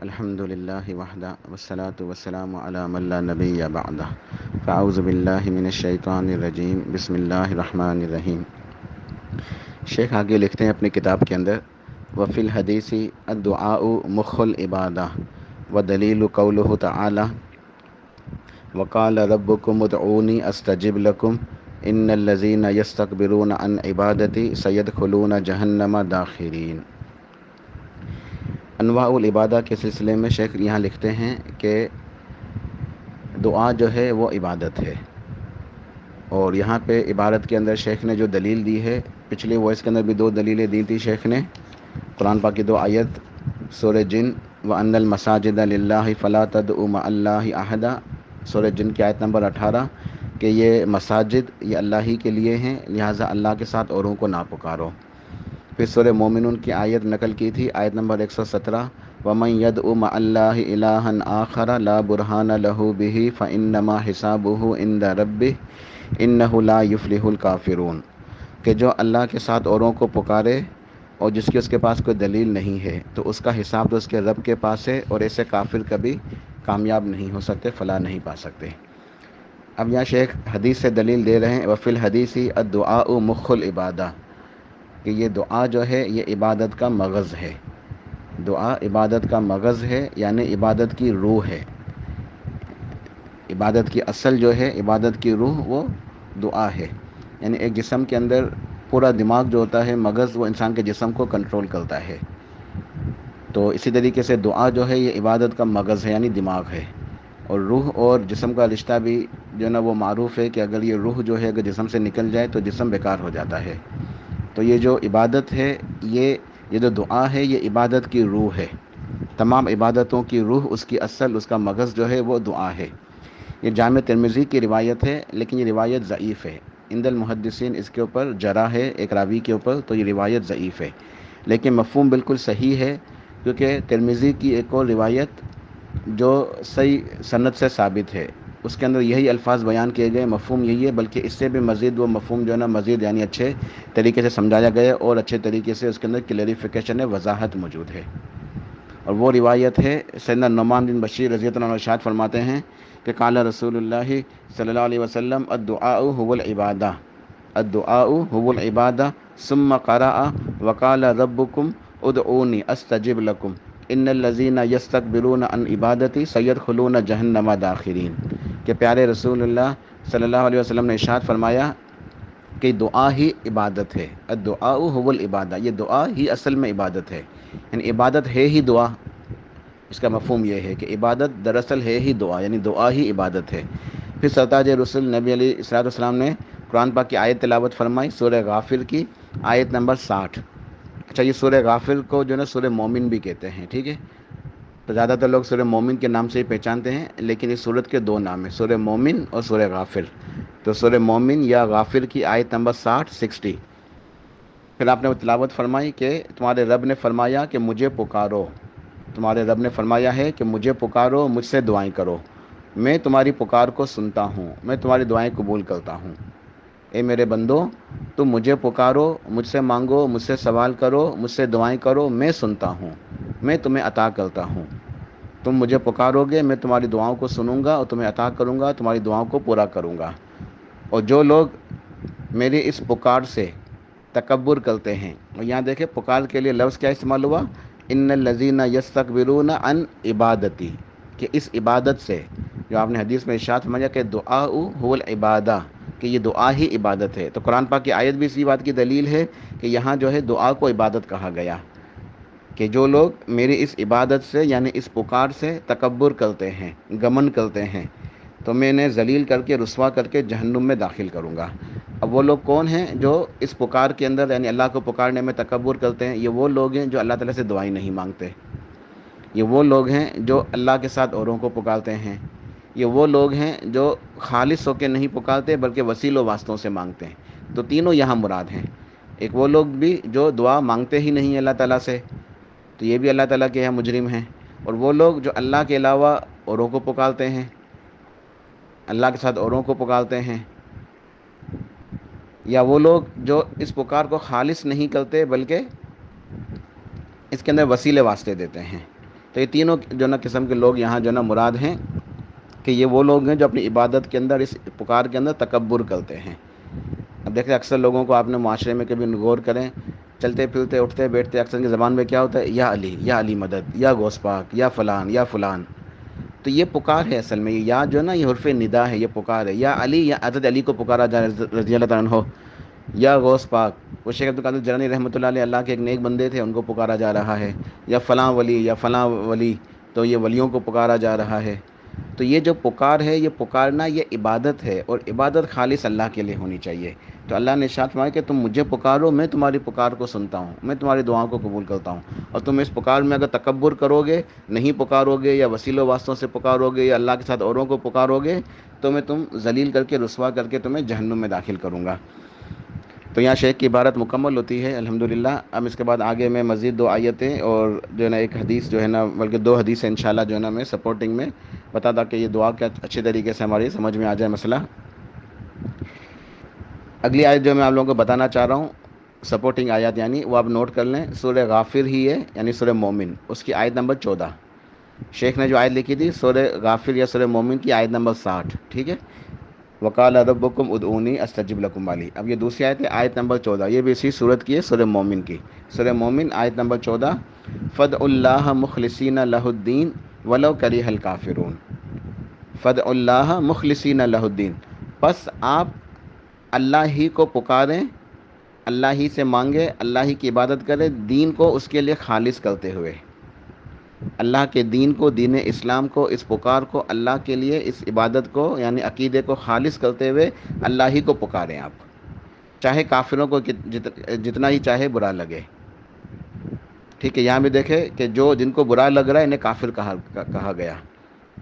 الحمد للہ وحدہ والصلاة والسلام علی من لا نبی بعدہ فاعوذ باللہ من الشیطان الرجیم بسم اللہ الرحمن الرحیم۔ شیخ آگے لکھتے ہیں اپنی کتاب کے اندر، وفی الحدیث الدعاء مخ العبادہ ودلیل قولہ تعالی وقال ربکم ادعونی استجب لکم ان الذین یستکبرون عن عبادتی سیدخلون جہنم داخرین۔ انواع العبادہ کے سلسلے میں شیخ یہاں لکھتے ہیں کہ دعا جو ہے وہ عبادت ہے، اور یہاں پہ عبادت کے اندر شیخ نے جو دلیل دی ہے، پچھلے وائس کے اندر بھی دو دلیلیں دی تھی شیخ نے، قرآن پاک کی دو آیت سورہ جن وَأَنَّ الْمَسَاجِدَ لِلَّهِ فَلَا تَدْعُوا مَعَ اللَّهِ أَحَدًا، سورہ جن کی آیت نمبر 18، کہ یہ مساجد یہ اللہ ہی کے لیے ہیں، لہٰذا اللہ کے ساتھ اوروں کو نہ پکارو۔ پھر سورہ مومنون کی آیت نقل کی تھی، آیت نمبر 117، وَمَن يَدْعُ مَعَ اللَّهِ إِلَٰهًا آخَرَ لَا بُرْهَانَ لَهُ بِهِ فَإِنَّمَا حِسَابُهُ عِندَ رَبِّهِ إِنَّهُ لَا يُفْلِحُ الْكَافِرُونَ، کہ جو اللہ کے ساتھ اوروں کو پکارے اور جس کی اس کے پاس کوئی دلیل نہیں ہے تو اس کا حساب تو اس کے رب کے پاس ہے، اور ایسے کافر کبھی کامیاب نہیں ہو سکتے، فلاح نہیں پا سکتے۔ اب یہاں شیخ حدیث سے دلیل دے رہے ہیں، وفی الحدیث الدعاء مخ العبادہ، کہ یہ دعا جو ہے یہ عبادت کا مغز ہے۔ دعا عبادت کا مغز ہے، یعنی عبادت کی روح ہے۔ عبادت کی اصل جو ہے، عبادت کی روح وہ دعا ہے۔ یعنی ایک جسم کے اندر پورا دماغ جو ہوتا ہے، مغز، وہ انسان کے جسم کو کنٹرول کرتا ہے، تو اسی طریقے سے دعا جو ہے یہ عبادت کا مغز ہے، یعنی دماغ ہے۔ اور روح اور جسم کا رشتہ بھی جو ہے نا وہ معروف ہے، کہ اگر یہ روح جو ہے اگر جسم سے نکل جائے تو جسم بیکار ہو جاتا ہے۔ تو یہ جو عبادت ہے، یہ جو دعا ہے، یہ عبادت کی روح ہے۔ تمام عبادتوں کی روح، اس کی اصل، اس کا مغز جو ہے وہ دعا ہے۔ یہ جامع ترمذی کی روایت ہے، لیکن یہ روایت ضعیف ہے۔ عند المحدثین اس کے اوپر جرح ہے ایک راوی کے اوپر، تو یہ روایت ضعیف ہے، لیکن مفہوم بالکل صحیح ہے، کیونکہ ترمذی کی ایک اور روایت جو صحیح سند سے ثابت ہے، اس کے اندر یہی الفاظ بیان کیے گئے، مفہوم یہی ہے، بلکہ اس سے بھی مزید وہ مفہوم جو ہے نا مزید یعنی اچھے طریقے سے سمجھایا گیا، اور اچھے طریقے سے اس کے اندر کلیریفیکیشن ہے، وضاحت موجود ہے۔ اور وہ روایت ہے سیدنا نعمان بن بشیر رضی اللہ عنہ ارشاد فرماتے ہیں کہ قال رسول اللہ صلی اللہ علیہ وسلم الدعاء هو العبادہ، الدعاء هو العبادہ ثم قرأ وقال ربکم ادعونی استجب لکم ان الذین یستکبرون عن عبادتی سیدخلون جہنم داخرین، کہ پیارے رسول اللہ صلی اللہ علیہ وسلم نے ارشاد فرمایا کہ دعا ہی عبادت ہے، الدعاء هو العبادہ، یہ دعا ہی اصل میں عبادت ہے، یعنی عبادت ہے ہی دعا۔ اس کا مفہوم یہ ہے کہ عبادت دراصل ہے ہی دعا، یعنی دعا ہی عبادت ہے۔ پھر سرتاج رسول نبی علیہ الصلوۃ والسلام نے قرآن پاک کی آیت تلاوت فرمائی، سورہ غافر کی آیت نمبر 60۔ اچھا، یہ سورہ غافر کو جو ہے نا سورہ مومن بھی کہتے ہیں، ٹھیک ہے، تو زیادہ تر لوگ سورہ مومن کے نام سے ہی پہچانتے ہیں، لیکن اس سورت کے دو نام ہیں، سورہ مومن اور سورہ غافر۔ تو سورہ مومن یا غافر کی آیت نمبر 60۔ پھر آپ نے وہ تلاوت فرمائی کہ تمہارے رب نے فرمایا کہ مجھے پکارو، تمہارے رب نے فرمایا ہے کہ مجھے پکارو، مجھ سے دعائیں کرو، میں تمہاری پکار کو سنتا ہوں، میں تمہاری دعائیں قبول کرتا ہوں۔ اے میرے بندو، تم مجھے پکارو، مجھ سے مانگو، مجھ سے سوال کرو، مجھ سے دعائیں کرو، میں سنتا ہوں، میں تمہیں عطا کرتا ہوں۔ تم مجھے پکارو گے، میں تمہاری دعاؤں کو سنوں گا اور تمہیں عطا کروں گا، تمہاری دعاؤں کو پورا کروں گا۔ اور جو لوگ میری اس پکار سے تکبر کرتے ہیں، اور یہاں دیکھیں پکار کے لیے لفظ کیا استعمال ہوا، ان الذین یستکبرون عن عبادتی، کہ اس عبادت سے، جو آپ نے حدیث میں ارشاد فرمایا کہ دعاء هو العبادہ، کہ یہ دعا ہی عبادت ہے، تو قرآن پاک کی آیت بھی اسی بات کی دلیل ہے کہ یہاں جو ہے دعا کو عبادت کہا گیا، کہ جو لوگ میری اس عبادت سے یعنی اس پکار سے تکبر کرتے ہیں، گمن کرتے ہیں، تو میں انہیں ذلیل کر کے، رسوا کر کے جہنم میں داخل کروں گا۔ اب وہ لوگ کون ہیں جو اس پکار کے اندر یعنی اللہ کو پکارنے میں تکبر کرتے ہیں؟ یہ وہ لوگ ہیں جو اللہ تعالیٰ سے دعائیں نہیں مانگتے، یہ وہ لوگ ہیں جو اللہ کے ساتھ اوروں کو پکارتے ہیں، یہ وہ لوگ ہیں جو خالص ہو کے نہیں پکارتے بلکہ وسیلوں واسطوں سے مانگتے ہیں۔ تو تینوں یہاں مراد ہیں، ایک وہ لوگ بھی جو دعا مانگتے ہی نہیں اللہ تعالیٰ سے، تو یہ بھی اللہ تعالیٰ کے یہاں مجرم ہیں، اور وہ لوگ جو اللہ کے علاوہ اوروں کو پکارتے ہیں، اللہ کے ساتھ اوروں کو پکارتے ہیں، یا وہ لوگ جو اس پکار کو خالص نہیں کرتے بلکہ اس کے اندر وسیلے واسطے دیتے ہیں۔ تو یہ تینوں جو نا قسم کے لوگ یہاں جو نا مراد ہیں کہ یہ وہ لوگ ہیں جو اپنی عبادت کے اندر، اس پکار کے اندر تکبر کرتے ہیں۔ اب دیکھیں اکثر لوگوں کو آپ نے معاشرے میں کبھی غور کریں، چلتے پھرتے اٹھتے بیٹھتے اکثر کی زبان میں کیا ہوتا ہے؟ یا علی مدد، یا غوث پاک، یا فلان یا فلان۔ تو یہ پکار ہے اصل میں، یا جو ہے نا یہ حرف ندا ہے، یہ پکار ہے، یا علی، یا حضرت علی کو پکارا جا رہا ہے رضی اللہ تعالیٰ عنہ، یا غوث پاک، وہ شیخ عبد القادر جیلانی رحمۃ اللہ علیہ، اللہ کے ایک نیک بندے تھے، ان کو پکارا جا رہا ہے، یا فلاں ولی، یا فلاں ولی، تو یہ ولیوں کو پکارا جا رہا ہے۔ تو یہ جو پکار ہے، یہ پکارنا یہ عبادت ہے، اور عبادت خالص اللہ کے لیے ہونی چاہیے۔ تو اللہ نے ارشاد فرمایا کہ تم مجھے پکارو، میں تمہاری پکار کو سنتا ہوں، میں تمہاری دعاؤں کو قبول کرتا ہوں، اور تم اس پکار میں اگر تکبر کرو گے، نہیں پکارو گے، یا وسیلوں واسطوں سے پکارو گے، یا اللہ کے ساتھ اوروں کو پکارو گے، تو میں تم ذلیل کر کے، رسوا کر کے تمہیں جہنم میں داخل کروں گا۔ تو یہاں شیخ کی عبارت مکمل ہوتی ہے الحمدللہ۔ اب اس کے بعد آگے میں مزید 2 آیتیں اور جو ہے نا ایک حدیث جو ہے نا، بلکہ 2 حدیثیں انشاءاللہ جو ہے نا میں سپورٹنگ میں بتا کہ یہ دعا کیا اچھے طریقے سے ہماری سمجھ میں آ جائے مسئلہ۔ اگلی آیت جو میں آپ لوگوں کو بتانا چاہ رہا ہوں، سپورٹنگ آیات یعنی، وہ آپ نوٹ کر لیں، سورہ غافر ہی ہے، یعنی سورہ مومن، اس کی آیت نمبر 14۔ شیخ نے جو آیت لکھی تھی سورہ غافر یا سورہ مومن کی آیت نمبر 60، ٹھیک ہے، وقال ربکم ادعونی استجب لکم والی۔ اب یہ دوسری آیت ہے، آیت نمبر 14، یہ بھی اسی صورت کی ہے، سورہ مومن کی، سورہ مومن آیت نمبر 14، فدعوا اللہ مخلصین لہ الدین ولو کرہ الکافرون۔ فدعوا اللہ مخلصین لہ الدین، پس آپ اللہ ہی کو پکاریں، اللہ ہی سے مانگے، اللہ ہی کی عبادت کریں، دین کو اس کے لیے خالص کرتے ہوئے، اللہ کے دین کو، دین اسلام کو، اس پکار کو اللہ کے لیے، اس عبادت کو یعنی عقیدے کو خالص کرتے ہوئے اللہ ہی کو پکاریں آپ، چاہے کافروں کو جتنا ہی چاہے برا لگے۔ ٹھیک ہے، یہاں بھی دیکھیں کہ جن کو برا لگ رہا ہے انہیں کافر کہا گیا۔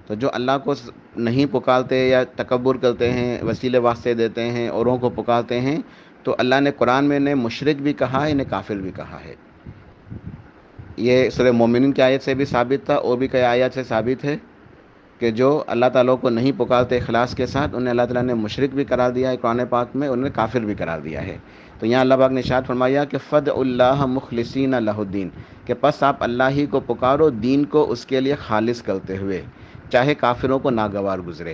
تو جو اللہ کو نہیں پکارتے یا تکبر کرتے ہیں، وسیلے واسطے دیتے ہیں، اوروں کو پکارتے ہیں، تو اللہ نے قرآن میں انہیں مشرک بھی کہا ہے، انہیں کافر بھی کہا ہے۔ یہ سورہ مومنین کی آیت سے بھی ثابت تھا، اور بھی کئی آیات سے ثابت ہے کہ جو اللہ تعالیٰ کو نہیں پکارتے اخلاص کے ساتھ، انہیں اللہ تعالیٰ نے مشرک بھی قرار دیا ہے قرآن پاک میں، انہیں کافر بھی قرار دیا ہے۔ تو یہاں اللہ پاک نے ارشاد فرمایا کہ فدعوا اللہ مخلصین لہ الدین، کہ پس آپ اللہ ہی کو پکارو، دین کو اس کے لیے خالص کرتے ہوئے، چاہے کافروں کو ناگوار گزرے۔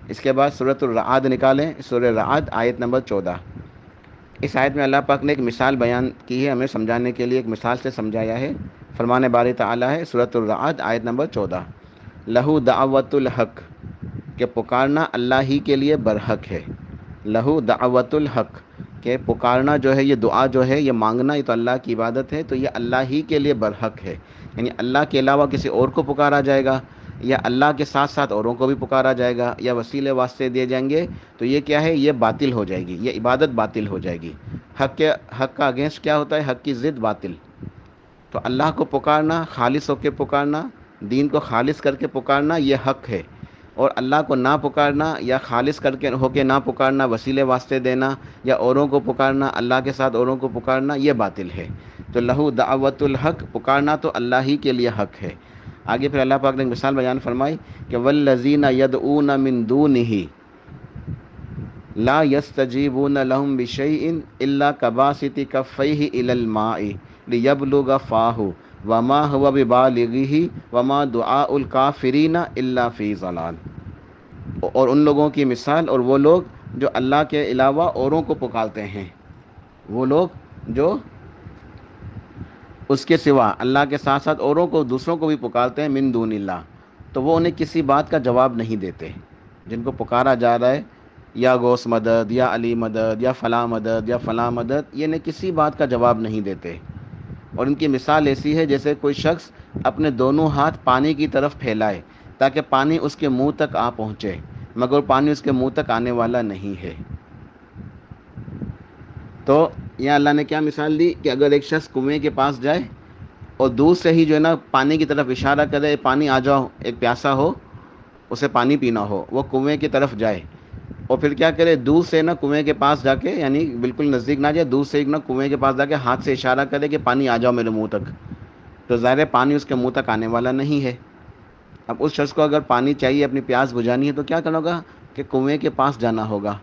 اس کے بعد سورۃ الرعد نکالیں، سورہ رعد آیت نمبر 14۔ اس آیت میں اللہ پاک نے ایک مثال بیان کی ہے، ہمیں سمجھانے کے لیے ایک مثال سے سمجھایا ہے۔ فرمان باری تعالیٰ ہے، سورۃ الرعد آیت نمبر 14، لہو دعوت الحق، کہ پکارنا اللہ ہی کے لیے برحق ہے، لہو دعوت الحق، کہ پکارنا جو ہے، یہ دعا جو ہے، یہ مانگنا، یہ تو اللہ کی عبادت ہے، تو یہ اللہ ہی کے لیے برحق ہے، یعنی اللہ کے علاوہ کسی اور کو پکارا جائے گا، یا اللہ کے ساتھ ساتھ اوروں کو بھی پکارا جائے گا، یا وسیلے واسطے دیے جائیں گے، تو یہ کیا ہے؟ یہ باطل ہو جائے گی، یہ عبادت باطل ہو جائے گی۔ حق کا اگینسٹ کیا ہوتا ہے؟ حق کی ضد باطل۔ تو اللہ کو پکارنا، خالص ہو کے پکارنا، دین کو خالص کر کے پکارنا، یہ حق ہے، اور اللہ کو نہ پکارنا یا خالص کر کے ہو کے نہ پکارنا، وسیلے واسطے دینا یا اوروں کو پکارنا، اللہ کے ساتھ اوروں کو پکارنا، یہ باطل ہے۔ تو لہو دعوت الحق، پکارنا تو اللہ ہی کے لیے حق ہے۔ آگے پھر اللہ پاک نے ایک مثال بیان فرمائی کہ والذین یدعون من دونہ لا یستجیبون لهم بشیء الا کباسط کفیہ الی الماء لیبلغ فاہ وما هو ببالغہ وما دعاء الکافرین الا فی ضلال۔ اور ان لوگوں کی مثال، اور وہ لوگ جو اللہ کے علاوہ اوروں کو پکارتے ہیں، وہ لوگ جو اس کے سوا اللہ کے ساتھ ساتھ اوروں کو، دوسروں کو بھی پکارتے ہیں، من دون اللہ، تو وہ انہیں کسی بات کا جواب نہیں دیتے۔ جن کو پکارا جا رہا ہے، یا غوث مدد، یا علی مدد، یا فلاں مدد، یا فلاں مدد، یہ انہیں کسی بات کا جواب نہیں دیتے۔ اور ان کی مثال ایسی ہے جیسے کوئی شخص اپنے دونوں ہاتھ پانی کی طرف پھیلائے تاکہ پانی اس کے منہ تک آ پہنچے، مگر پانی اس کے منہ تک آنے والا نہیں ہے۔ تو یہاں اللہ نے کیا مثال دی کہ اگر ایک شخص کنویں کے پاس جائے اور دور سے ہی جو ہے نا پانی کی طرف اشارہ کرے، پانی آ جاؤ، ایک پیاسا ہو، اسے پانی پینا ہو، وہ کنویں کی طرف جائے، اور پھر کیا کرے؟ دور سے نا کنویں کے پاس جا کے، یعنی بالکل نزدیک نہ جائے، دور سے نا کنویں کے پاس جا کے ہاتھ سے اشارہ کرے کہ پانی آ جاؤ میرے منہ تک، تو ظاہر ہے پانی اس کے منہ تک آنے والا نہیں ہے۔ اب اس شخص کو اگر پانی چاہیے، اپنی پیاس بجھانی ہے، تو کیا کرنا ہوگا کہ کنویں کے پاس جانا ہوگا،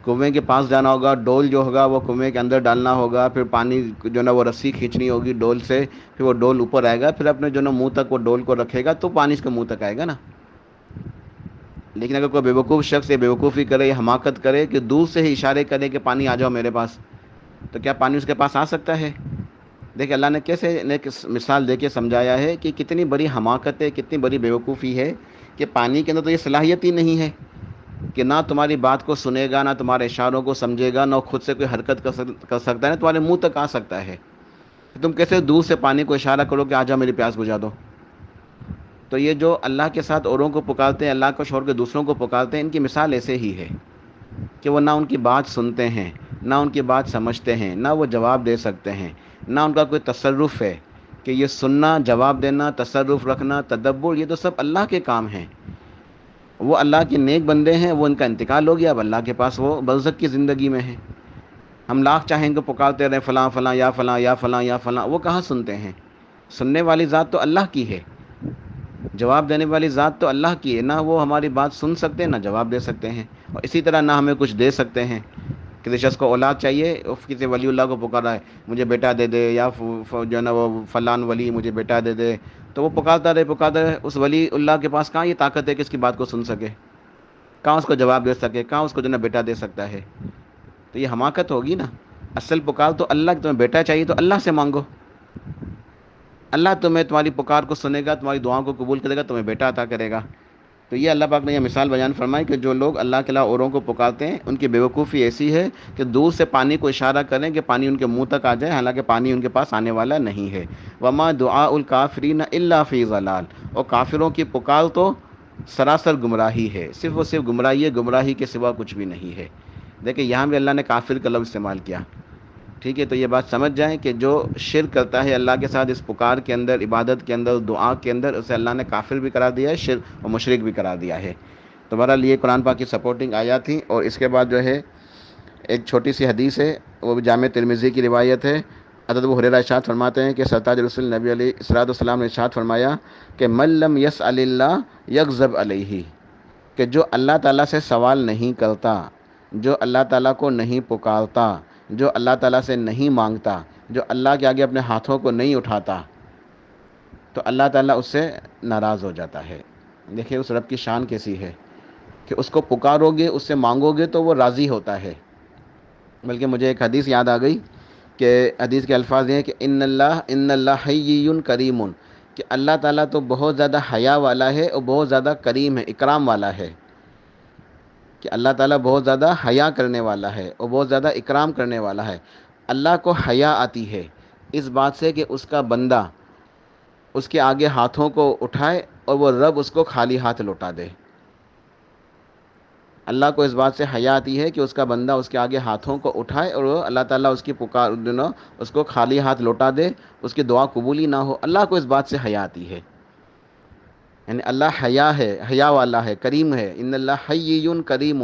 کنویں کے پاس جانا ہوگا، ڈول جو ہوگا وہ کنویں کے اندر ڈالنا ہوگا، پھر پانی جو نا وہ رسی کھینچنی ہوگی ڈول سے، پھر وہ ڈول اوپر آئے گا، پھر اپنے جو نا منہ تک وہ ڈول کو رکھے گا تو پانی اس کے منہ تک آئے گا نا۔ لیکن اگر کوئی بیوقوف شخص یہ بیوقوفی کرے یا حماقت کرے کہ دور سے ہی اشارے کرے کہ پانی آ جاؤ میرے پاس، تو کیا پانی اس کے پاس آ سکتا ہے؟ دیکھیں اللہ نے کیسے ایک مثال دے کے سمجھایا ہے کہ کتنی بڑی حماقت ہے، کتنی بڑی بیوقوفی ہے کہ پانی کے اندر تو یہ صلاحیت ہی نہیں ہے کہ نہ تمہاری بات کو سنے گا، نہ تمہارے اشاروں کو سمجھے گا، نہ خود سے کوئی حرکت کر سکتا ہے، نہ تمہارے منہ تک آ سکتا ہے۔ تم کیسے دور سے پانی کو اشارہ کرو کہ آ جاؤ میری پیاس بجھا دو؟ تو یہ جو اللہ کے ساتھ اوروں کو پکارتے ہیں، اللہ کو چھوڑ کے دوسروں کو پکارتے ہیں، ان کی مثال ایسے ہی ہے کہ وہ نہ ان کی بات سنتے ہیں، نہ ان کی بات سمجھتے ہیں، نہ وہ جواب دے سکتے ہیں، نہ ان کا کوئی تصرف ہے کہ یہ سننا، جواب دینا، تصرف رکھنا، تدبر، یہ تو سب اللہ کے کام ہیں۔ وہ اللہ کے نیک بندے ہیں، وہ ان کا انتقال ہو گیا، اب اللہ کے پاس وہ برزخ کی زندگی میں ہیں۔ ہم لاکھ چاہیں گے پکارتے رہے فلاں فلاں یا فلاں یا فلاں یا فلاں، وہ کہاں سنتے ہیں؟ سننے والی ذات تو اللہ کی ہے، جواب دینے والی ذات تو اللہ کی ہے، نہ وہ ہماری بات سن سکتے ہیں، نہ جواب دے سکتے ہیں، اور اسی طرح نہ ہمیں کچھ دے سکتے ہیں۔ کسی شخص کو اولاد چاہیے، کسی ولی اللہ کو پکارا ہے مجھے بیٹا دے دے، یا جو ہے نا وہ فلان ولی مجھے بیٹا دے دے، تو وہ پکارتا رہے، اس ولی اللہ کے پاس کہاں یہ طاقت ہے کہ اس کی بات کو سن سکے، کہاں اس کو جواب دے سکے، کہاں اس کو جو ہے نا بیٹا دے سکتا ہے؟ تو یہ حماقت ہوگی نا۔ اصل پکار تو اللہ، تمہیں بیٹا چاہیے تو اللہ سے مانگو، اللہ تمہاری پکار کو سنے گا، تمہاری دعاؤں کو قبول کرے گا، تمہیں بیٹا عطا کرے گا۔ تو یہ اللہ پاک نے یہ مثال بیان فرمائی کہ جو لوگ اللہ کے علاوہ اوروں کو پکارتے ہیں، ان کی بیوقوفی ایسی ہے کہ دور سے پانی کو اشارہ کریں کہ پانی ان کے منہ تک آ جائے، حالانکہ پانی ان کے پاس آنے والا نہیں ہے۔ وما دعاء الکافرین الا فی ضلال، اور کافروں کی پکار تو سراسر گمراہی ہے، صرف اور صرف گمراہی ہے، گمراہی کے سوا کچھ بھی نہیں ہے۔ دیکھیں یہاں بھی اللہ نے کافر کا لفظ استعمال کیا، ٹھیک ہے؟ تو یہ بات سمجھ جائیں کہ جو شرک کرتا ہے اللہ کے ساتھ اس پکار کے اندر، عبادت کے اندر، دعا کے اندر، اسے اللہ نے کافر بھی قرار دیا ہے، شرک اور مشرک بھی قرار دیا ہے۔ تو بہرحال یہ قرآن پاک کی سپورٹنگ آیات تھیں، اور اس کے بعد جو ہے ایک چھوٹی سی حدیث ہے، وہ بھی جامع ترمذی کی روایت ہے۔ حضرت ابو ہریرہ ارشاد فرماتے ہیں کہ سرتاج رسول نبی علیہ الصلوۃ والسلام نے ارشاد فرمایا کہ من لم یسأل اللہ یغضب علیہ، کہ جو اللہ تعالیٰ سے سوال نہیں کرتا، جو اللہ تعالیٰ کو نہیں پکارتا، جو اللہ تعالیٰ سے نہیں مانگتا، جو اللہ کے آگے اپنے ہاتھوں کو نہیں اٹھاتا، تو اللہ تعالیٰ اس سے ناراض ہو جاتا ہے۔ دیکھیں اس رب کی شان کیسی ہے کہ اس کو پکارو گے، اس سے مانگو گے تو وہ راضی ہوتا ہے۔ بلکہ مجھے ایک حدیث یاد آ گئی کہ حدیث کے الفاظ یہ ہیں کہ ان اللہ حیی کریم، کہ اللہ تعالیٰ تو بہت زیادہ حیا والا ہے اور بہت زیادہ کریم ہے، اکرام والا ہے، کہ اللہ تعالیٰ بہت زیادہ حیا کرنے والا ہے اور بہت زیادہ اکرام کرنے والا ہے۔ اللہ کو حیا آتی ہے اس بات سے کہ اس کا بندہ اس کے آگے ہاتھوں کو اٹھائے اور وہ رب اس کو خالی ہاتھ لوٹا دے۔ اللہ کو اس بات سے حیا آتی ہے کہ اس کا بندہ اس کے آگے ہاتھوں کو اٹھائے اور وہ اللہ تعالیٰ اس کی پکار اس کو خالی ہاتھ لوٹا دے، اس کی دعا قبول ہی نہ ہو۔ اللہ کو اس بات سے حیا آتی ہے، یعنی اللہ حیا ہے، حیا والا ہے، کریم ہے۔ ان اللہ حیی کریم،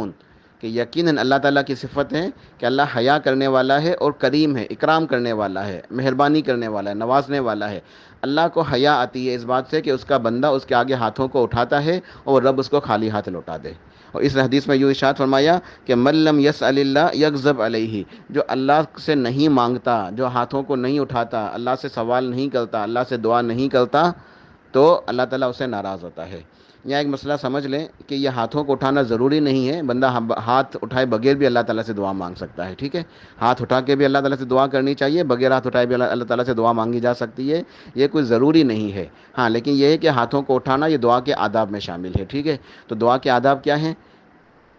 کہ یقیناً اللہ تعالیٰ کی صفت ہے کہ اللہ حیا کرنے والا ہے اور کریم ہے، اکرام کرنے والا ہے، مہربانی کرنے والا ہے، نوازنے والا ہے۔ اللہ کو حیا آتی ہے اس بات سے کہ اس کا بندہ اس کے آگے ہاتھوں کو اٹھاتا ہے اور رب اس کو خالی ہاتھ لوٹا دے۔ اور اس حدیث میں یوں ارشاد فرمایا کہ من لم یسأل اللہ یغضب علیہ، جو اللہ سے نہیں مانگتا، جو ہاتھوں کو نہیں اٹھاتا، اللہ سے سوال نہیں کرتا، اللہ سے دعا نہیں کرتا، تو اللہ تعالیٰ اسے ناراض ہوتا ہے۔ یہاں ایک مسئلہ سمجھ لیں کہ یہ ہاتھوں کو اٹھانا ضروری نہیں ہے، بندہ ہاتھ اٹھائے بغیر بھی اللہ تعالیٰ سے دعا مانگ سکتا ہے، ٹھیک ہے؟ ہاتھ اٹھا کے بھی اللہ تعالیٰ سے دعا کرنی چاہیے، بغیر ہاتھ اٹھائے بھی اللہ تعالیٰ سے دعا مانگی جا سکتی ہے، یہ کوئی ضروری نہیں ہے۔ ہاں لیکن یہ ہے کہ ہاتھوں کو اٹھانا یہ دعا کے آداب میں شامل ہے، ٹھیک ہے؟ تو دعا کے آداب کیا ہیں؟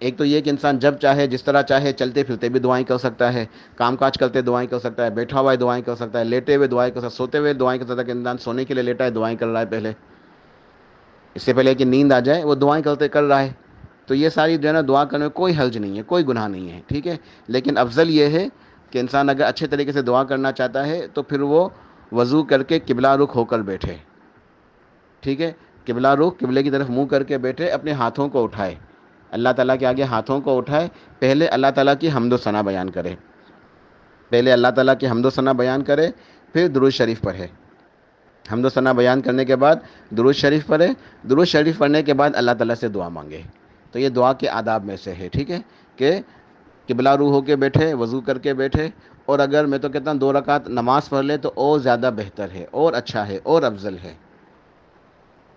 ایک تو یہ کہ انسان جب چاہے، جس طرح چاہے، چلتے پھرتے بھی دعائیں کر سکتا ہے، کام کاج کرتے دعائیں کر سکتا ہے، بیٹھا ہوا ہے دعائیں کر سکتا ہے، لیٹے ہوئے دعائیں کر سکتا ہے، سوتے ہوئے دعائیں کر سکتا ہے، کہ انسان سونے کے لیے لیٹا ہے دعائیں کر رہا ہے، پہلے اس سے پہلے کہ نیند آ جائے وہ دعائیں کر رہا ہے۔ تو یہ ساری جو ہے نا دعا کرنے میں کوئی حرج نہیں ہے، کوئی گناہ نہیں ہے، ٹھیک ہے؟ لیکن افضل یہ ہے کہ انسان اگر اچھے طریقے سے دعا کرنا چاہتا ہے تو پھر وہ وضو کر کے قبلہ رخ ہو کر بیٹھے، ٹھیک ہے؟ قبلہ رخ، قبلے کی طرف منہ کر کے بیٹھے، اپنے ہاتھوں کو اٹھائے، اللہ تعالیٰ کے آگے ہاتھوں کو اٹھائے، پہلے اللہ تعالیٰ کی حمد و ثنا بیان کرے، پہلے اللہ تعالیٰ کی حمد و ثنا بیان کرے، پھر درود شریف پڑھے۔ حمد و ثنا بیان کرنے کے بعد درود شریف پڑھے، درود شریف پڑھنے کے بعد اللہ تعالیٰ سے دعا مانگے۔ تو یہ دعا کے آداب میں سے ہے، ٹھیک ہے؟ کہ قبلہ رو ہو کے بیٹھے، وضو کر کے بیٹھے، اور اگر میں تو کہتا ہوں 2 رکعت نماز پڑھ لے تو اور زیادہ بہتر ہے، اور اچھا ہے، اور افضل ہے۔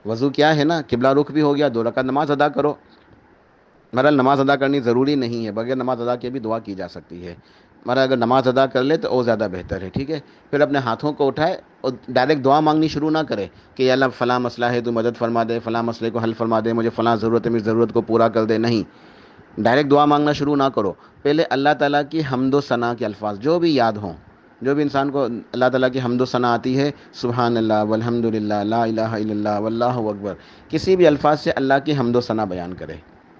وضو کیا ہے نا، قبلہ رخ بھی ہو گیا، 2 رکعت نماز ادا کرو۔ مگر نماز ادا کرنی ضروری نہیں ہے، بغیر نماز ادا کے بھی دعا کی جا سکتی ہے، مگر اگر نماز ادا کر لے تو اور زیادہ بہتر ہے، ٹھیک ہے۔ پھر اپنے ہاتھوں کو اٹھائے اور ڈائریکٹ دعا مانگنی شروع نہ کرے کہ یا اللہ فلاں مسئلہ ہے تو مدد فرما دے، فلاں مسئلے کو حل فرما دے، مجھے فلاں ضرورت ہے، میری ضرورت کو پورا کر دے، نہیں، ڈائریکٹ دعا مانگنا شروع نہ کرو۔ پہلے اللہ تعالیٰ کی حمد و ثنا کے الفاظ جو بھی یاد ہوں، جو بھی انسان کو اللہ تعالیٰ کی حمد و ثنا آتی ہے، سبحان اللہ والحمد للہ لا الہ الا اللہ واللہ اکبر، کسی بھی الفاظ سے اللہ کی حمد و ثنا بیان کرے،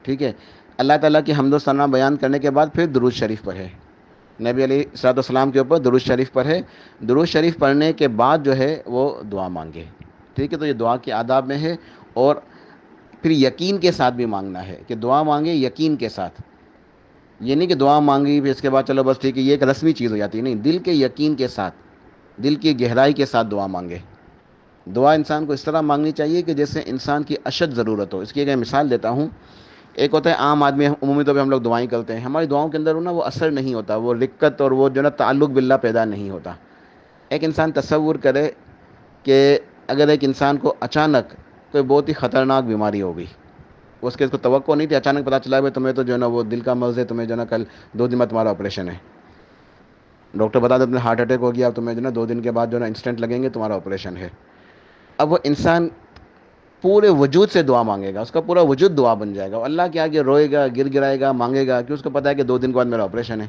ٹھیک ہے۔ اللہ تعالیٰ کی حمد و ثنا بیان کرنے کے بعد پھر درود شریف پڑھے، نبی علیہ الصلوۃ والسلام کے اوپر درود شریف پڑھے، درود شریف پڑھنے کے بعد جو ہے وہ دعا مانگے، ٹھیک ہے۔ تو یہ دعا کے آداب میں ہے، اور پھر یقین کے ساتھ بھی مانگنا ہے کہ دعا مانگے یقین کے ساتھ، یہ نہیں کہ دعا مانگی پھر اس کے بعد چلو بس ٹھیک ہے، یہ ایک رسمی چیز ہو جاتی ہے، نہیں، دل کے یقین کے ساتھ، دل کی گہرائی کے ساتھ دعا مانگے۔ دعا انسان کو اس طرح مانگنی چاہیے کہ جیسے انسان کی اشد ضرورت ہو۔ اس کی ایک مثال دیتا ہوں۔ ایک ہوتا ہے عام آدمی، عمومی طور پہ ہم لوگ دعائیں کرتے ہیں، ہماری دعاؤں کے اندر نا وہ اثر نہیں ہوتا، وہ رقت اور وہ جو نا تعلق باللہ پیدا نہیں ہوتا۔ ایک انسان تصور کرے کہ اگر ایک انسان کو اچانک کوئی بہت ہی خطرناک بیماری ہوگی، اس کے اس کو توقع نہیں تھی، اچانک پتہ چلا ہے تمہیں تو جو ہے نا وہ دل کا مرض ہے، تمہیں جو ہے نا کل 2 دن میں تمہارا آپریشن ہے، ڈاکٹر بتا دے تمہیں ہارٹ اٹیک ہو گیا، اب تمہیں جو ہے نا 2 دن کے بعد جو ہے نا انسٹنٹ لگیں گے، تمہارا آپریشن ہے۔ اب وہ انسان پورے وجود سے دعا مانگے گا، اس کا پورا وجود دعا بن جائے گا، اللہ کے آگے روئے گا، گر گرائے گا، مانگے گا، کہ اس کو پتہ ہے کہ 2 دن کے بعد میرا آپریشن ہے۔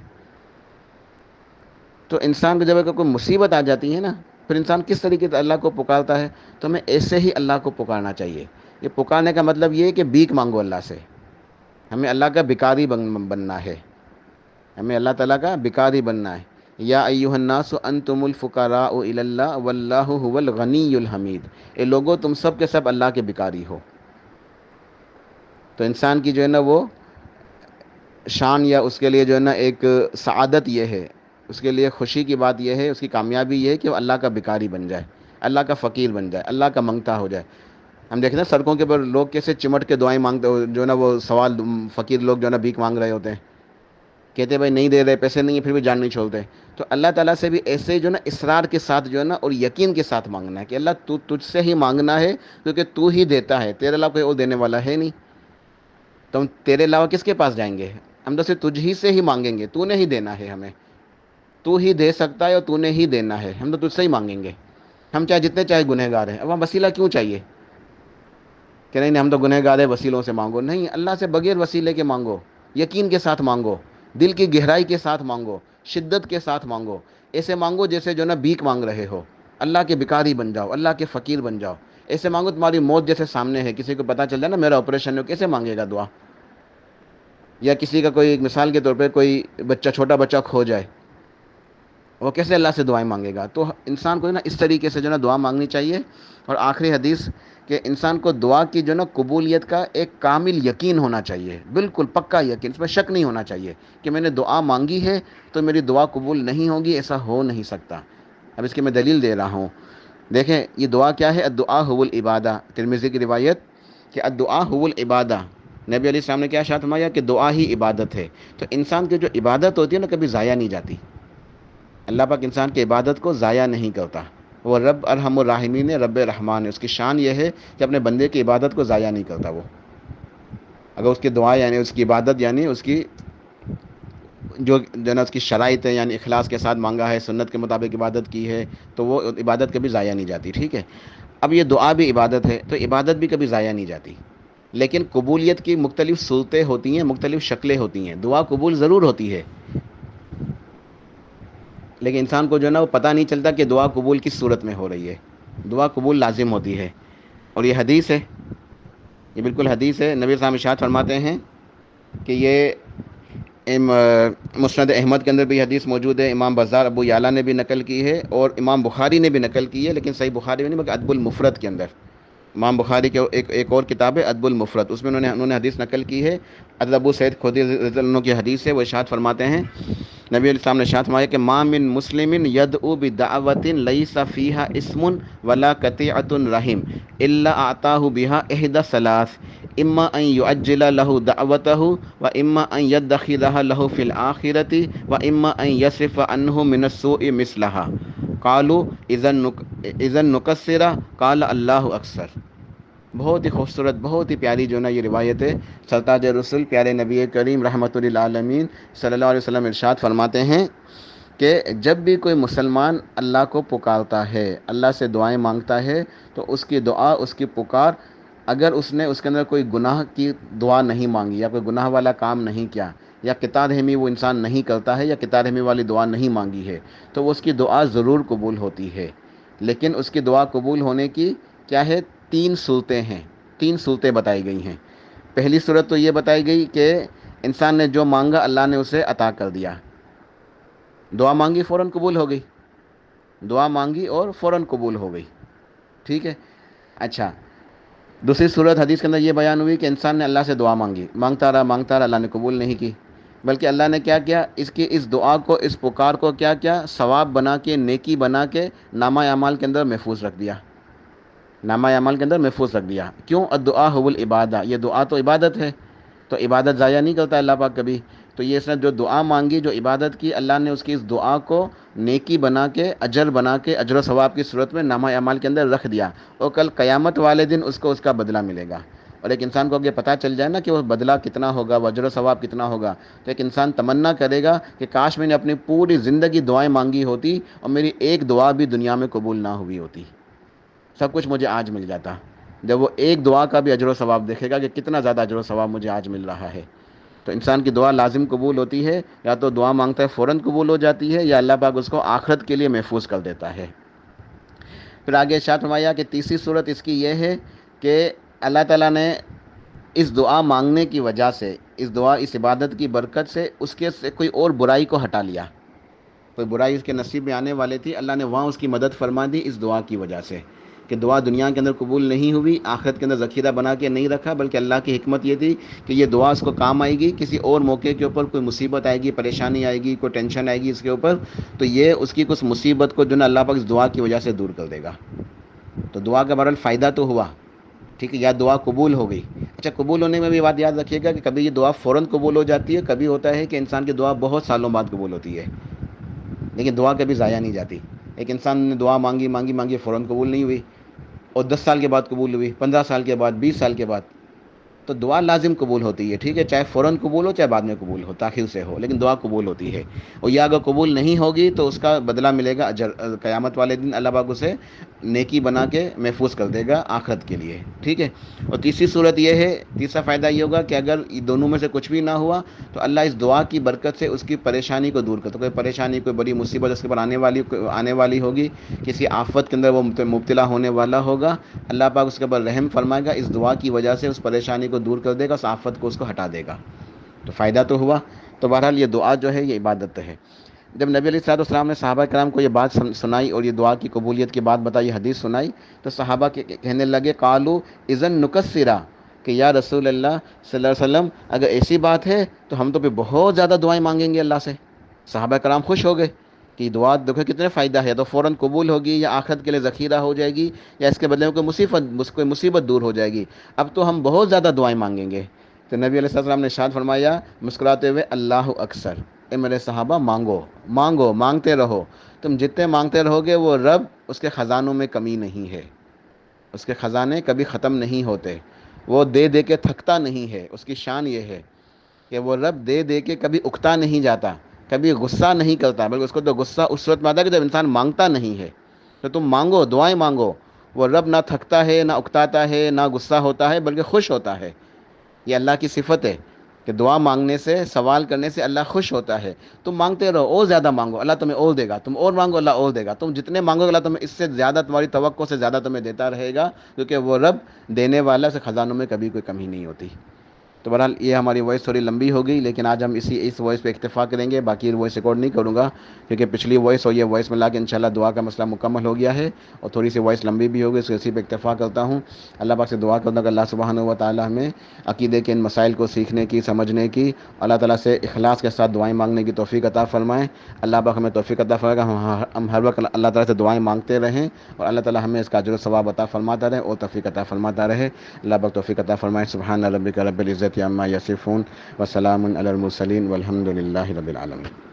تو انسان کو جب کوئی مصیبت آ جاتی ہے نا، پھر انسان کس طریقے سے اللہ کو پکارتا ہے، تو ہمیں ایسے ہی اللہ کو پکارنا چاہیے۔ یہ پکارنے کا مطلب یہ ہے کہ بھیک مانگو اللہ سے، ہمیں اللہ کا بھکاری بننا ہے، ہمیں اللہ تعالیٰ کا بھکاری بننا ہے۔ یا ایھا الناس انتم الفقراء الی اللہ واللہ هو الغنی الحمید، اے لوگو تم سب کے سب اللہ کے بھکاری ہو۔ تو انسان کی جو ہے نا وہ شان، یا اس کے لیے جو ہے نا ایک سعادت یہ ہے، اس کے لیے خوشی کی بات یہ ہے، اس کی کامیابی یہ ہے کہ وہ اللہ کا بھکاری بن جائے، اللہ کا فقیر بن جائے، اللہ کا منگتا ہو جائے۔ ہم دیکھتے ہیں سڑکوں کے اوپر لوگ کیسے چمٹ کے دعائیں مانگتے ہو، جو ہے نا وہ سوال، فقیر لوگ جو ہے نا بھیک مانگ رہے ہوتے ہیں، کہتے ہیں بھائی نہیں دے رہے، پیسے نہیں ہیں، پھر بھی جان نہیں چھوڑتے۔ تو اللہ تعالیٰ سے بھی ایسے جو ہے نا اصرار کے ساتھ جو ہے نا اور یقین کے ساتھ مانگنا ہے کہ اللہ تجھ سے ہی مانگنا ہے، کیونکہ تو ہی دیتا ہے، تیرے علاوہ کوئی اور دینے والا ہے نہیں، تو ہم تیرے علاوہ کس کے پاس جائیں گے؟ ہم تو صرف تجھ ہی سے ہی مانگیں گے، تو نے ہی دینا ہے ہمیں، تو ہی دے سکتا ہے اور تو نے ہی دینا ہے، ہم تو تجھ سے ہی مانگیں گے، ہم چاہے جتنے چاہے گنہگار ہیں۔ اب ہم وسیلہ کیوں چاہیے کہ نہیں ہم تو گنہگار ہیں، وسیلوں سے مانگو؟ نہیں، اللہ سے بغیر وسیلے کے مانگو، یقین کے ساتھ مانگو، دل کی گہرائی کے ساتھ مانگو، شدت کے ساتھ مانگو، ایسے مانگو جیسے جو نا بھیک مانگ رہے ہو، اللہ کے بھکاری بن جاؤ، اللہ کے فقیر بن جاؤ۔ ایسے مانگو تمہاری موت جیسے سامنے ہے، کسی کو پتہ چل جائے نا میرا آپریشن ہے، کیسے مانگے گا دعا؟ یا کسی کا کوئی مثال کے طور پہ کوئی بچہ، چھوٹا بچہ کھو جائے، وہ کیسے اللہ سے دعائیں مانگے گا؟ تو انسان کو نا اس طریقے سے جو نا دعا مانگنی چاہیے۔ اور آخری حدیث کہ انسان کو دعا کی جو نا قبولیت کا ایک کامل یقین ہونا چاہیے، بالکل پکا یقین، اس میں شک نہیں ہونا چاہیے کہ میں نے دعا مانگی ہے تو میری دعا قبول نہیں ہوگی، ایسا ہو نہیں سکتا۔ اب اس کی میں دلیل دے رہا ہوں، دیکھیں یہ دعا کیا ہے، الدعاء هو العبادہ، ترمذی کی روایت کہ الدعاء هو العبادہ، نبی علیہ السلام نے کیا ارشاد فرمایا کہ دعا ہی عبادت ہے۔ تو انسان کی جو عبادت ہوتی ہے نا کبھی ضائع نہیں جاتی، اللہ پاک انسان کی عبادت کو ضائع نہیں کرتا، وہ رب ارحم الراحمین ہے، رب رحمان ہے، اس کی شان یہ ہے کہ اپنے بندے کی عبادت کو ضائع نہیں کرتا۔ وہ اگر اس کی دعا یعنی اس کی عبادت یعنی اس کی جو نا اس کی شرائط ہے، یعنی اخلاص کے ساتھ مانگا ہے، سنت کے مطابق عبادت کی ہے، تو وہ عبادت کبھی ضائع نہیں جاتی، ٹھیک ہے۔ اب یہ دعا بھی عبادت ہے، تو عبادت بھی کبھی ضائع نہیں جاتی، لیکن قبولیت کی مختلف صورتیں ہوتی ہیں، مختلف شکلیں ہوتی ہیں، دعا قبول ضرور ہوتی ہے، لیکن انسان کو جو ہے نا وہ پتہ نہیں چلتا کہ دعا قبول کس صورت میں ہو رہی ہے۔ دعا قبول لازم ہوتی ہے، اور یہ حدیث ہے، یہ بالکل حدیث ہے۔ نبی صلی اللہ علیہ وسلم ارشاد فرماتے ہیں کہ یہ مسند احمد کے اندر بھی حدیث موجود ہے، امام بزار ابو یعلا نے بھی نقل کی ہے، اور امام بخاری نے بھی نقل کی ہے، لیکن صحیح بخاری میں نہیں بلکہ ادب المفرد کے اندر، امام بخاری کے ایک اور کتاب ہے ادب المفرد، اس میں انہوں نے حدیث نقل کی ہے۔ حضرت ابو سعید خدری رضی اللہ عنہ کی حدیث ہے، وہ ارشاد فرماتے ہیں نبی علیہ السلام نے ارشاد فرمایا کہ ما من مسلم یدعو بدعوۃ لیس فیہا اسم ولا قطیعۃ رحم الا اعطاہ بہا احدی الثلاث اما ان یعجل له دعوته واما ان يدخرها له في الاخرة واما ان يصرف عنه من السوء مثلها قالوا اذا نکسر قال اللہ اکثر۔ بہت ہی خوبصورت، بہت ہی پیاری جو نا یہ روایت ہے۔ سرتاج رسول پیارے نبی کریم رحمۃ للعالمین صلی اللہ علیہ وسلم ارشاد فرماتے ہیں کہ جب بھی کوئی مسلمان اللہ کو پکارتا ہے، اللہ سے دعائیں مانگتا ہے، تو اس کی دعا، اس کی پکار، اگر اس نے اس کے اندر کوئی گناہ کی دعا نہیں مانگی یا کوئی گناہ والا کام نہیں کیا یا قطع رحمی وہ انسان نہیں کرتا ہے یا قطع رحمی والی دعا نہیں مانگی ہے، تو وہ اس کی دعا ضرور قبول ہوتی ہے۔ لیکن اس کی دعا قبول ہونے کی کیا ہے؟ 3 صورتیں ہیں، 3 صورتیں بتائی گئی ہیں۔ پہلی صورت تو یہ بتائی گئی کہ انسان نے جو مانگا اللہ نے اسے عطا کر دیا، دعا مانگی فوراً قبول ہو گئی، دعا مانگی اور فوراً قبول ہو گئی، ٹھیک ہے۔ اچھا، دوسری صورت حدیث کے اندر یہ بیان ہوئی کہ انسان نے اللہ سے دعا مانگی، مانگتا رہا اللہ نے قبول نہیں کی، بلکہ اللہ نے کیا کیا؟ اس دعا کو، اس پکار کو کیا کیا؟ ثواب بنا کے، نیکی بنا کے نامہ اعمال کے اندر محفوظ رکھ دیا، نامہ اعمال کے اندر محفوظ رکھ دیا۔ کیوں؟ الدعاء هو العبادہ، یہ دعا تو عبادت ہے، تو عبادت ضائع نہیں کرتا اللہ پاک کبھی۔ تو یہ اس نے جو دعا مانگی، جو عبادت کی، اللہ نے اس کی اس دعا کو نیکی بنا کے، اجر بنا کے، اجر و ثواب کی صورت میں نامہ اعمال کے اندر رکھ دیا، اور کل قیامت والے دن اس کو اس کا بدلہ ملے گا۔ اور ایک انسان کو اگر پتہ چل جائے نا کہ وہ بدلہ کتنا ہوگا، وہ اجر و ثواب کتنا ہوگا، تو ایک انسان تمنا کرے گا کہ کاش میں نے اپنی پوری زندگی دعائیں مانگی ہوتی اور میری ایک دعا بھی دنیا میں قبول نہ ہوئی ہوتی، سب کچھ مجھے آج مل جاتا۔ جب وہ ایک دعا کا بھی اجر و ثواب دیکھے گا کہ کتنا زیادہ اجر و ثواب مجھے آج مل رہا ہے۔ تو انسان کی دعا لازم قبول ہوتی ہے، یا تو دعا مانگتا ہے فوراً قبول ہو جاتی ہے، یا اللہ پاک اس کو آخرت کے لیے محفوظ کر دیتا ہے۔ پھر آگے ارشاد فرمایا کہ تیسری صورت اس کی یہ ہے کہ اللہ تعالیٰ نے اس دعا مانگنے کی وجہ سے، اس دعا، اس عبادت کی برکت سے اس کے سے کوئی اور برائی کو ہٹا لیا۔ کوئی برائی اس کے نصیب میں آنے والی تھی، اللہ نے وہاں اس کی مدد فرما دی اس دعا کی وجہ سے، کہ دعا دنیا کے اندر قبول نہیں ہوئی، آخرت کے اندر ذخیرہ بنا کے نہیں رکھا، بلکہ اللہ کی حکمت یہ تھی کہ یہ دعا اس کو کام آئے گی، کسی اور موقع کے اوپر کوئی مصیبت آئے گی، پریشانی آئے گی، کوئی ٹینشن آئے گی اس کے اوپر، تو یہ اس کی کچھ مصیبت کو جو نا اللہ پاک اس دعا کی وجہ سے دور کر دے گا۔ تو دعا کا بہرحال فائدہ تو ہوا، ٹھیک ہے، یا دعا قبول ہو گئی۔ اچھا، قبول ہونے میں بھی بات یاد رکھیے گا کہ کبھی یہ دعا فوراً قبول ہو جاتی ہے، کبھی ہوتا ہے کہ انسان کی دعا بہت سالوں بعد قبول ہوتی ہے، لیکن دعا کبھی ضائع نہیں جاتی۔ ایک انسان نے دعا مانگی مانگی مانگی، فوراً قبول نہیں ہوئی، اور 10 سال کے بعد قبول ہوئی، 15 سال کے بعد، 20 سال کے بعد، تو دعا لازم قبول ہوتی ہے، ٹھیک ہے، چاہے فوراً قبول ہو چاہے بعد میں قبول ہو، تاخیر سے ہو، لیکن دعا قبول ہوتی ہے۔ اور یہ اگر قبول نہیں ہوگی تو اس کا بدلہ ملے گا اجر، قیامت والے دن اللہ پاک اسے نیکی بنا کے محفوظ کر دے گا آخرت کے لیے، ٹھیک ہے۔ اور تیسری صورت یہ ہے، تیسرا فائدہ یہ ہوگا کہ اگر دونوں میں سے کچھ بھی نہ ہوا تو اللہ اس دعا کی برکت سے اس کی پریشانی کو دور کرتا ہے۔ کوئی پریشانی، کوئی بڑی مصیبت اس کے پر آنے والی ہوگی، کسی آفت کے اندر وہ مبتلا ہونے والا ہوگا، اللہ پاک اس کے اوپر رحم فرمائے گا، اس دعا کی وجہ سے اس پریشانی کو دور کر دے گا، اس آفت کو اس کو ہٹا دے گا، تو فائدہ تو ہوا۔ تو بہرحال یہ دعا جو ہے یہ عبادت ہے۔ جب نبی علیہ الصلوۃ والسلام نے صحابہ کرام کو یہ بات سنائی اور یہ دعا کی قبولیت کی بات بتائی، حدیث سنائی، تو صحابہ کہنے لگے قالوا اذن نکسرا، کہ یا رسول اللہ صلی اللہ علیہ وسلم اگر ایسی بات ہے تو ہم تو پھر بہت زیادہ دعائیں مانگیں گے اللہ سے۔ صحابہ کرام خوش ہو گئے کہ دعا دیکھو کتنے فائدہ ہے، تو فوراً قبول ہوگی، یا آخرت کے لیے ذخیرہ ہو جائے گی، یا اس کے بدلے میں کوئی مصیبت دور ہو جائے گی، اب تو ہم بہت زیادہ دعائیں مانگیں گے۔ تو نبی علیہ السلام نے ارشاد فرمایا مسکراتے ہوئے، اللہ اکثر، اے میرے صحابہ مانگو مانگو، مانگتے رہو، تم جتنے مانگتے رہو گے وہ رب، اس کے خزانوں میں کمی نہیں ہے، اس کے خزانے کبھی ختم نہیں ہوتے، وہ دے دے کے تھکتا نہیں ہے، اس کی شان یہ ہے کہ وہ رب دے دے کے کبھی اکتا نہیں جاتا، کبھی غصہ نہیں کرتا، بلکہ اس کو تو غصہ اس وقت میں آتا ہے کہ جب انسان مانگتا نہیں ہے۔ تو تم مانگو، دعائیں مانگو، وہ رب نہ تھکتا ہے، نہ اکتاتا ہے، نہ غصہ ہوتا ہے، بلکہ خوش ہوتا ہے۔ یہ اللہ کی صفت ہے کہ دعا مانگنے سے، سوال کرنے سے اللہ خوش ہوتا ہے۔ تم مانگتے رہو، اور زیادہ مانگو، اللہ تمہیں اور دے گا، تم اور مانگو، اللہ اور دے گا، تم جتنے مانگو اللہ تمہیں اس سے زیادہ، تمہاری توقع سے زیادہ تمہیں دیتا رہے گا، کیونکہ وہ رب دینے والا، سے خزانوں میں کبھی کوئی کمی نہیں ہوتی۔ تو بہرحال یہ ہماری وائس تھوڑی لمبی ہو گئی، لیکن آج ہم اس وائس پہ اکتفا کریں گے، باقی وائس ریکارڈ نہیں کروں گا، کیونکہ پچھلی وائس اور یہ وائس ملا کے انشاءاللہ دعا کا مسئلہ مکمل ہو گیا ہے، اور تھوڑی سی وائس لمبی بھی ہو گئی، اسی پہ اکتفا کرتا ہوں۔ اللہ پاک سے دعا کرتا ہوں کہ اللہ سبحانہ و تعالی ہمیں عقیدے کے ان مسائل کو سیکھنے کی، سمجھنے کی، اللہ تعالیٰ سے اخلاص کے ساتھ دعائیں مانگنے کی توفیق عطا فرمائیں۔ اللہ پاک ہمیں توفیق عطا فرمائے کہ ہم ہر وقت اللہ تعالیٰ سے دعائیں مانگتے رہیں، اور اللہ تعالیٰ ہمیں اس کا اجر و ثواب عطا فرماتا رہے اور توفیق عطا فرماتا رہے۔ اللہ پاک توفیق عطا فرمائے۔ سبحان ربک رب العزت عما یصفون وسلام علی المرسلین والحمد للہ رب العالمین۔